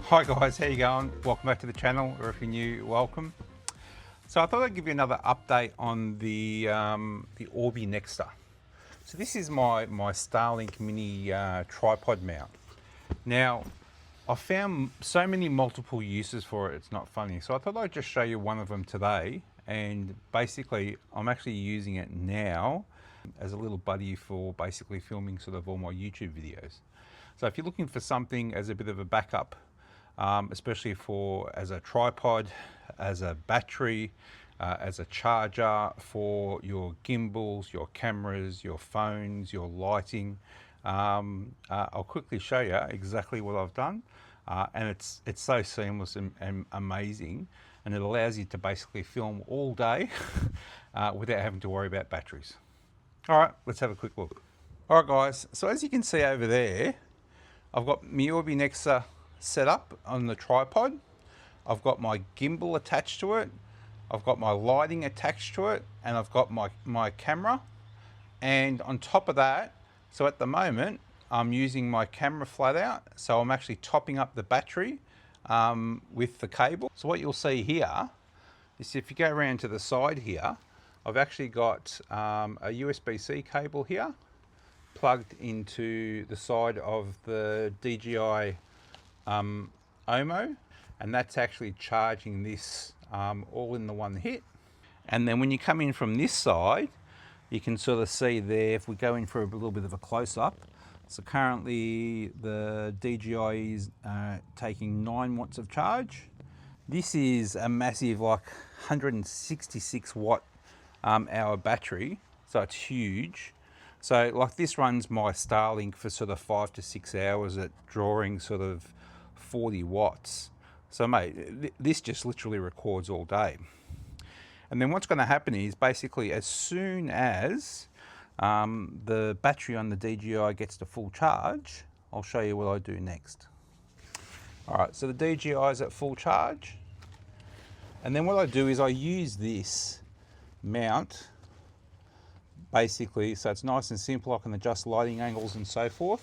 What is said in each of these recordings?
Hi guys, how you going? Welcome back to the channel, or if you're new, welcome. So I thought I'd give you another update on the ORBYNEXA. So this is my Starlink mini tripod mount. Now, I found so many multiple uses for it, it's not funny. So I thought I'd just show you one of them today. And basically, I'm actually using it now as a little buddy for basically filming sort of all my YouTube videos. So if you're looking for something as a bit of a backup, especially as a tripod, as a battery, as a charger for your gimbals, your cameras, your phones, your lighting. I'll quickly show you exactly what I've done. And it's so seamless and amazing, and it allows you to basically film all day without having to worry about batteries. All right, let's have a quick look. All right guys, so as you can see over there, I've got my ORBYNEXA set up on the tripod. I've got my gimbal attached to it. I've got my lighting attached to it, and I've got my camera. And on top of that, so at the moment, I'm using my camera flat out. So I'm actually topping up the battery with the cable. So what you'll see here is if you go around to the side here, I've actually got a USB-C cable here plugged into the side of the DJI OMO, and that's actually charging this all in the one hit. And then when you come in from this side, you can sort of see there, if we go in for a little bit of a close-up, so currently the DJI is taking 9 watts of charge. This is a massive, like 166 watt hour battery, so it's huge. So like this runs my Starlink for sort of 5 to 6 hours at drawing sort of 40 watts. So mate, this just literally records all day. And then what's going to happen is basically as soon as the battery on the DJI gets to full charge, I'll show you what I do next. All right, so the DJI is at full charge. And then what I do is I use this mount basically, so it's nice and simple. I can adjust lighting angles and so forth.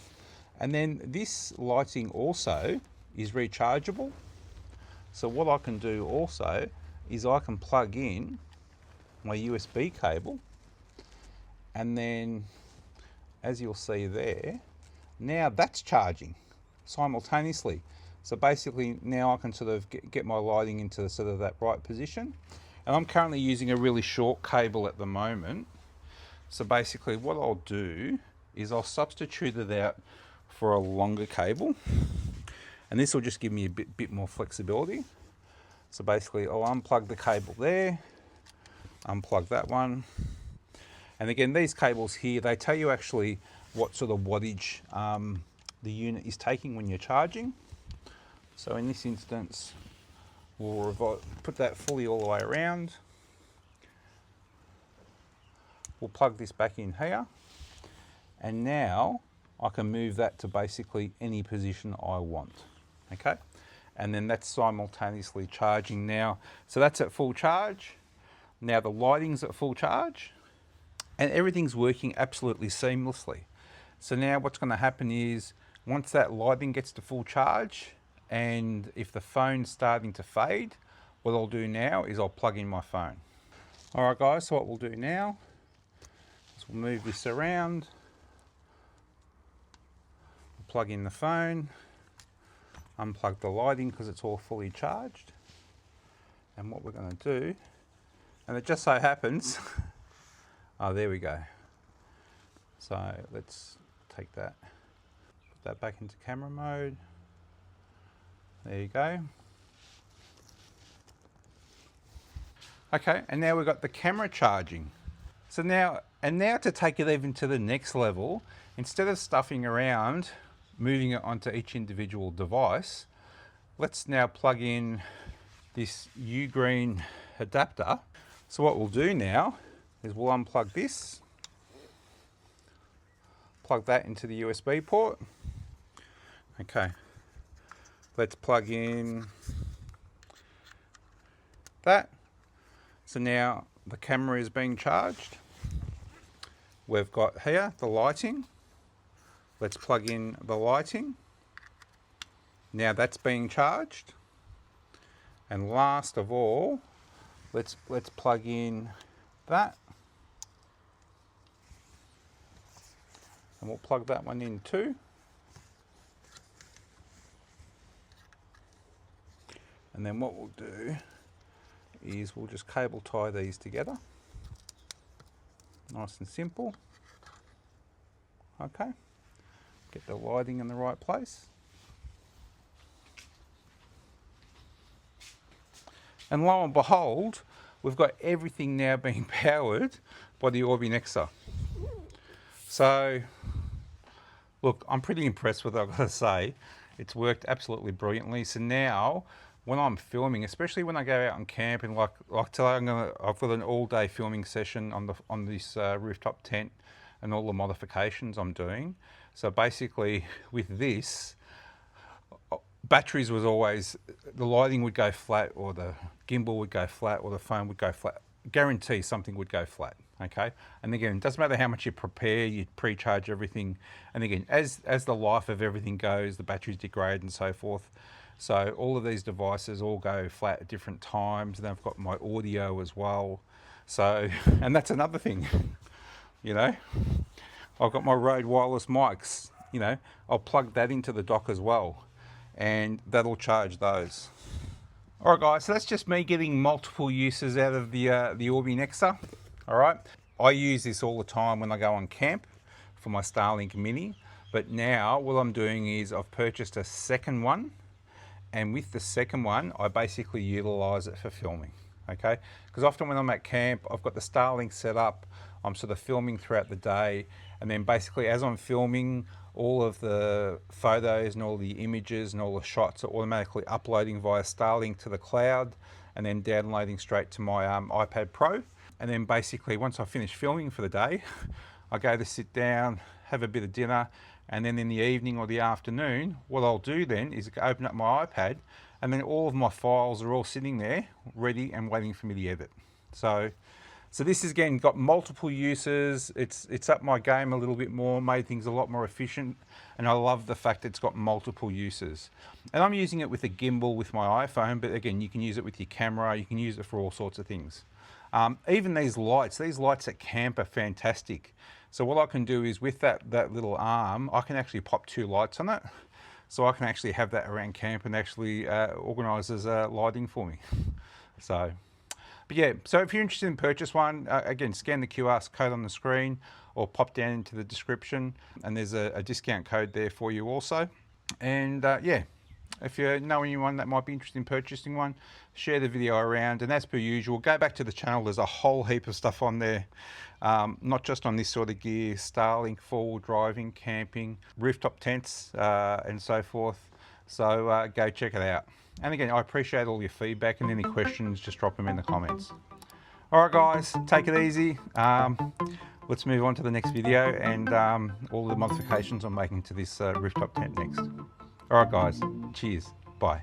And then this lighting also is rechargeable. So what I can do also is I can plug in my USB cable, and then as you'll see there, now that's charging simultaneously. So basically now I can sort of get my lighting into sort of that right position. And I'm currently using a really short cable at the moment. So basically what I'll do is I'll substitute it out for a longer cable, and this will just give me a bit more flexibility. So basically I'll unplug the cable there, unplug that one. And again, these cables here, they tell you actually what sort of wattage the unit is taking when you're charging. So in this instance, we'll put that fully all the way around. We'll plug this back in here, and now I can move that to basically any position I want, okay? And then that's simultaneously charging now. So that's at full charge. Now the lighting's at full charge, and everything's working absolutely seamlessly. So now what's going to happen is once that lighting gets to full charge, and if the phone's starting to fade, what I'll do now is I'll plug in my phone. All right guys, so what we'll do now, we'll move this around, plug in the phone, unplug the lighting because it's all fully charged. And what we're going to do, and it just so happens, oh there we go. So let's take that, put that back into camera mode. There you go. Okay, and now we've got the camera charging. So now to take it even to the next level, instead of stuffing around, moving it onto each individual device, let's now plug in this U-green adapter. So what we'll do now is we'll unplug this, plug that into the USB port. Okay, let's plug in that. So now the camera is being charged. We've got here the lighting. Let's plug in the lighting. Now that's being charged. And last of all, let's plug in that. And we'll plug that one in too. And then what we'll do is we'll just cable tie these together. Nice and simple. Okay. Get the lighting in the right place. And lo and behold, we've got everything now being powered by the ORBYNEXA. So, look, I'm pretty impressed with it, I've got to say. It's worked absolutely brilliantly. So now, when I'm filming, especially when I go out on camp, and like today, I've got an all-day filming session on this rooftop tent, and all the modifications I'm doing. So basically, with this, batteries was always, the lighting would go flat, or the gimbal would go flat, or the phone would go flat. Guarantee something would go flat, okay? And again, it doesn't matter how much you prepare, you pre-charge everything. And again, as the life of everything goes, the batteries degrade and so forth. So all of these devices all go flat at different times. And I've got my audio as well. So, and that's another thing, you know? I've got my Rode wireless mics, you know, I'll plug that into the dock as well, and that'll charge those. All right, guys, so that's just me getting multiple uses out of the ORBYNEXA. All right, I use this all the time when I go on camp for my Starlink Mini, but now what I'm doing is I've purchased a second one, and with the second one, I basically utilize it for filming, okay? Because often when I'm at camp, I've got the Starlink set up, I'm sort of filming throughout the day, and then basically as I'm filming, all of the photos and all the images and all the shots are automatically uploading via Starlink to the cloud, and then downloading straight to my iPad Pro. And then basically once I finish filming for the day, I go to sit down, have a bit of dinner, and then in the evening or the afternoon, what I'll do then is open up my iPad, and then all of my files are all sitting there ready and waiting for me to edit. So this has again got multiple uses. It's up my game a little bit more, made things a lot more efficient, and I love the fact that it's got multiple uses. And I'm using it with a gimbal with my iPhone, but again, you can use it with your camera, you can use it for all sorts of things. Even these lights at camp are fantastic. So what I can do is with that little arm, I can actually pop 2 lights on it. So I can actually have that around camp and actually organises lighting for me. So. But yeah, so if you're interested in purchase one, again, scan the QR code on the screen or pop down into the description, and there's a discount code there for you also. And yeah, if you know anyone that might be interested in purchasing one, share the video around. And as per usual, go back to the channel. There's a whole heap of stuff on there, not just on this sort of gear, Starlink, forward driving, camping, rooftop tents, and so forth. So go check it out. And again, I appreciate all your feedback, and any questions, just drop them in the comments. All right, guys, take it easy. Let's move on to the next video and all the modifications I'm making to this rooftop tent next. All right, guys, cheers, bye.